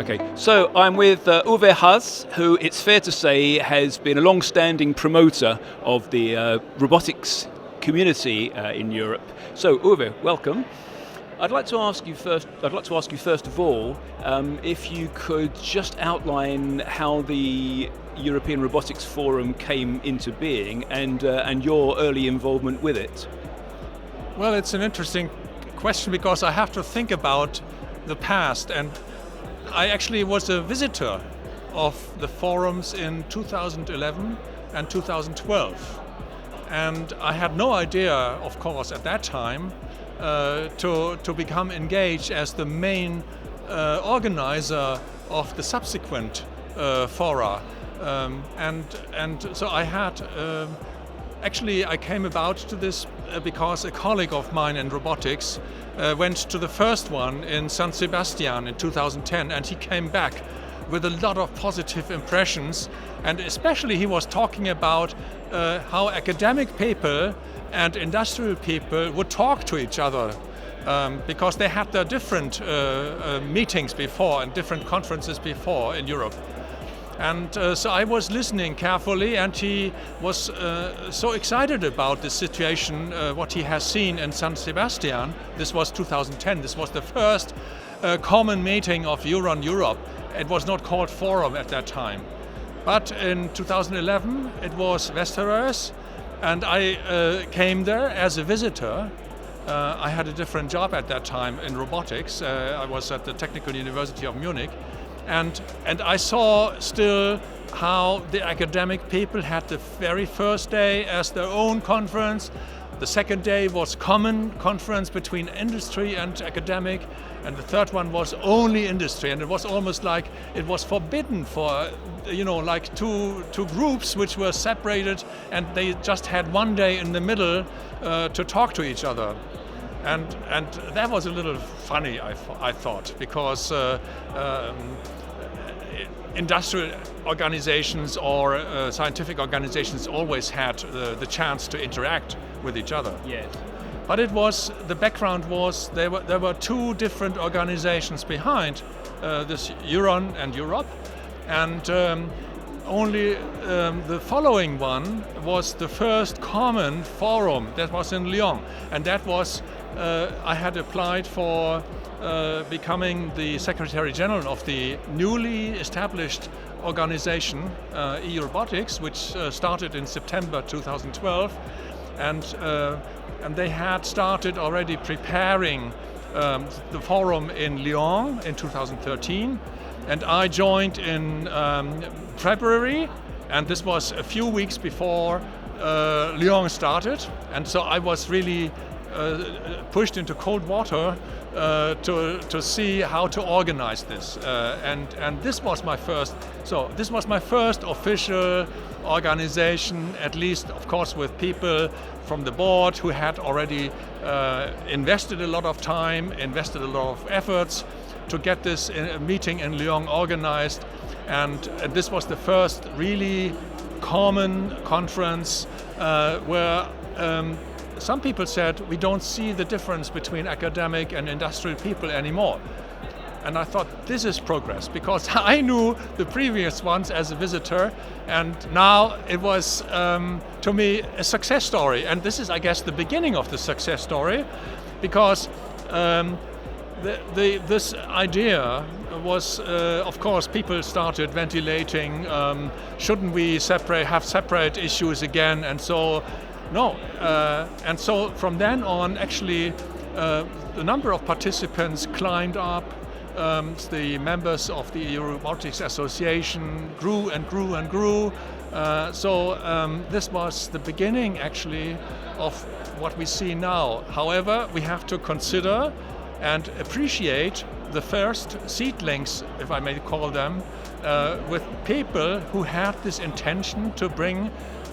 Okay, so I'm with Uwe Haass, who it's fair to say has been a long-standing promoter of the robotics community in Europe. So Uwe, welcome. I'd like to ask you first of all, if you could just outline how the European Robotics Forum came into being and your early involvement with it. Well, it's an interesting question because I have to think about the past, and I actually was a visitor of the forums in 2011 and 2012. And I had no idea, of course, at that time, to become engaged as the main organizer of the subsequent fora. And so I had, actually I came about to this because a colleague of mine in robotics went to the first one in San Sebastian in 2010, and he came back with a lot of positive impressions, and especially he was talking about how academic people and industrial people would talk to each other because they had their different meetings before and different conferences before in Europe. And so I was listening carefully, and he was so excited about the situation, what he has seen in San Sebastian. This was 2010. This was the first common meeting of Euron Europe. It was not called Forum at that time. But in 2011, it was Västerås, and I came there as a visitor. I had a different job at that time in robotics. I was at the Technical University of Munich. And I saw still how the academic people had the very first day as their own conference. The second day was common conference between industry and academic, and the third one was only industry. And it was almost like it was forbidden for, like two groups which were separated, and they just had one day in the middle to talk to each other. And that was a little funny, I thought, because industrial organizations or scientific organizations always had the chance to interact with each other. Yes. But the background was there were two different organizations behind this Euron and Europe, and only the following one was the first common forum that was in Lyon, and that was I had applied for becoming the Secretary General of the newly established organization EU Robotics, which started in September 2012, and they had started already preparing the forum in Lyon in 2013, and I joined in February, and this was a few weeks before Lyon started, and so I was really pushed into cold water to see how to organize this, and this was my first. So this was my first official organization, at least, of course, with people from the board who had already invested a lot of time, invested a lot of efforts to get this meeting in Lyon organized, and this was the first really common conference where. Some people said we don't see the difference between academic and industrial people anymore. And I thought this is progress, because I knew the previous ones as a visitor, and now it was, to me, a success story. And this is, I guess, the beginning of the success story, because this idea was, of course, people started ventilating, shouldn't we have separate issues again, and so. No, and so from then on, actually, the number of participants climbed up. The members of the EU Robotics Association grew and grew and grew. So this was the beginning, actually, of what we see now. However, we have to consider and appreciate the first seedlings, if I may call them, with people who had this intention to bring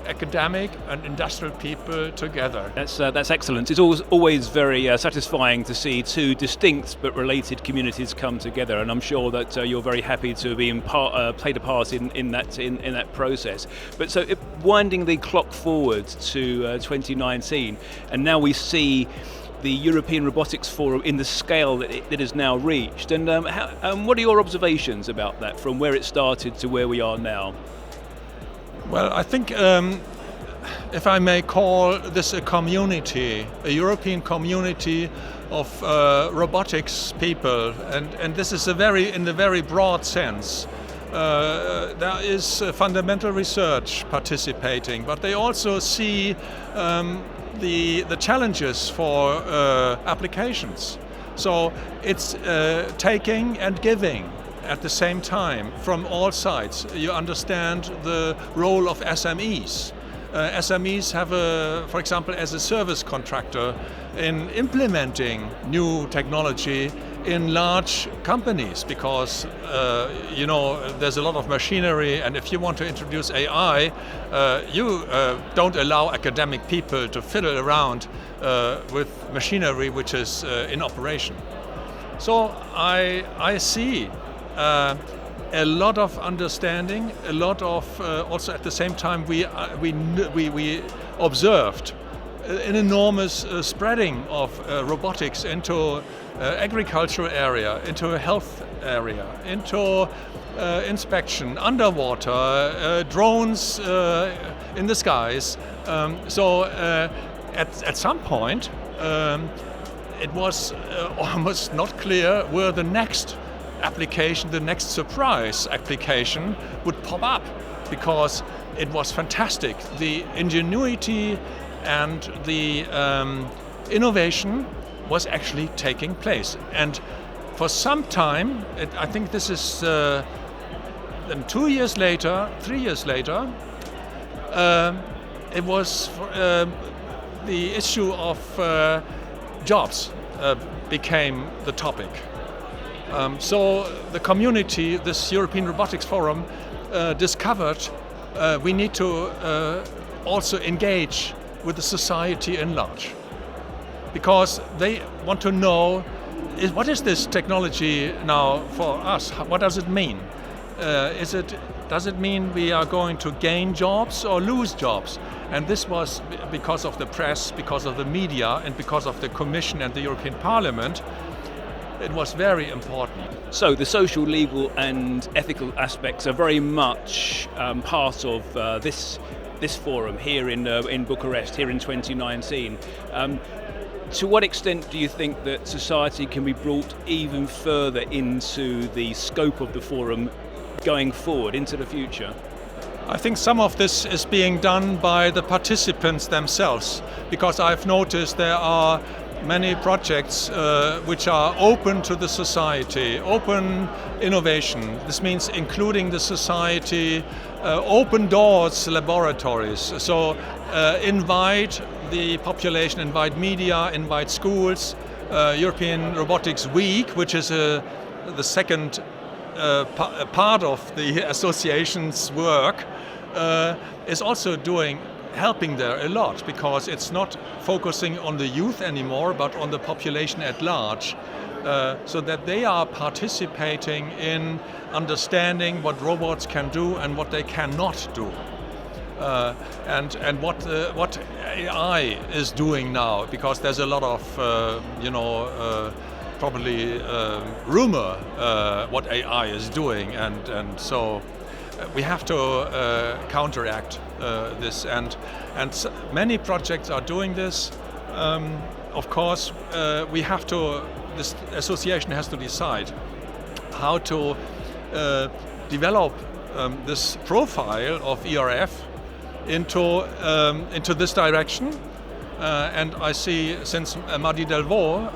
academic and industrial people together. That's excellent. It's always very satisfying to see two distinct but related communities come together, and I'm sure that you're very happy to be played a part in that process. But so winding the clock forward to 2019, and now we see the European Robotics Forum in the scale that it has now reached. And what are your observations about that, from where it started to where we are now? Well, I think if I may call this a community, a European community of robotics people, and this is in the very broad sense. There is fundamental research participating, but they also see the challenges for applications. So it's taking and giving at the same time from all sides. You understand the role of SMEs. SMEs have, for example, as a service contractor in implementing new technology in large companies, because there's a lot of machinery, and if you want to introduce AI, you don't allow academic people to fiddle around with machinery which is in operation. So I see a lot of understanding, a lot of also at the same time we observed an enormous spreading of robotics into agricultural area, into a health area, into inspection, underwater, drones in the skies. So at some point it was almost not clear where the next application, the next surprise application would pop up, because it was fantastic. The ingenuity and the innovation was actually taking place. And for some time, I think this is 2 years later, 3 years later, it was the issue of jobs became the topic. So the community, this European Robotics Forum, discovered we need to also engage with the society in large, because they want to know what is this technology now for us? What does it mean? Does it mean we are going to gain jobs or lose jobs? And this was because of the press, because of the media, and because of the Commission and the European Parliament. It was very important. So the social, legal and ethical aspects are very much part of this forum here in Bucharest, here in 2019. To what extent do you think that society can be brought even further into the scope of the forum going forward into the future? I think some of this is being done by the participants themselves, because I've noticed there are many projects which are open to the society, open innovation. This means including the society, open doors laboratories. So invite the population, invite media, invite schools. European Robotics Week, which is the second part of the association's work, is also helping there a lot, because it's not focusing on the youth anymore, but on the population at large, so that they are participating in understanding what robots can do and what they cannot do, and what AI is doing now, because there's a lot of probably rumor what AI is doing, and so we have to counteract this, and many projects are doing this. Of course, this association has to decide how to develop this profile of ERF into this direction. And I see, since Marie Delvaux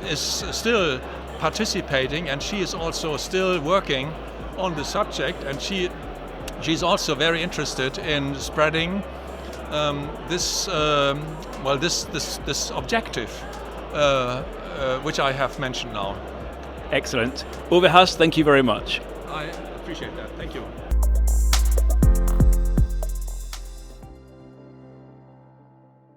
is still participating, and she is also still working on the subject, and she's also very interested in spreading this objective, which I have mentioned now. Excellent. Uwe Haass, thank you very much. I appreciate that. Thank you.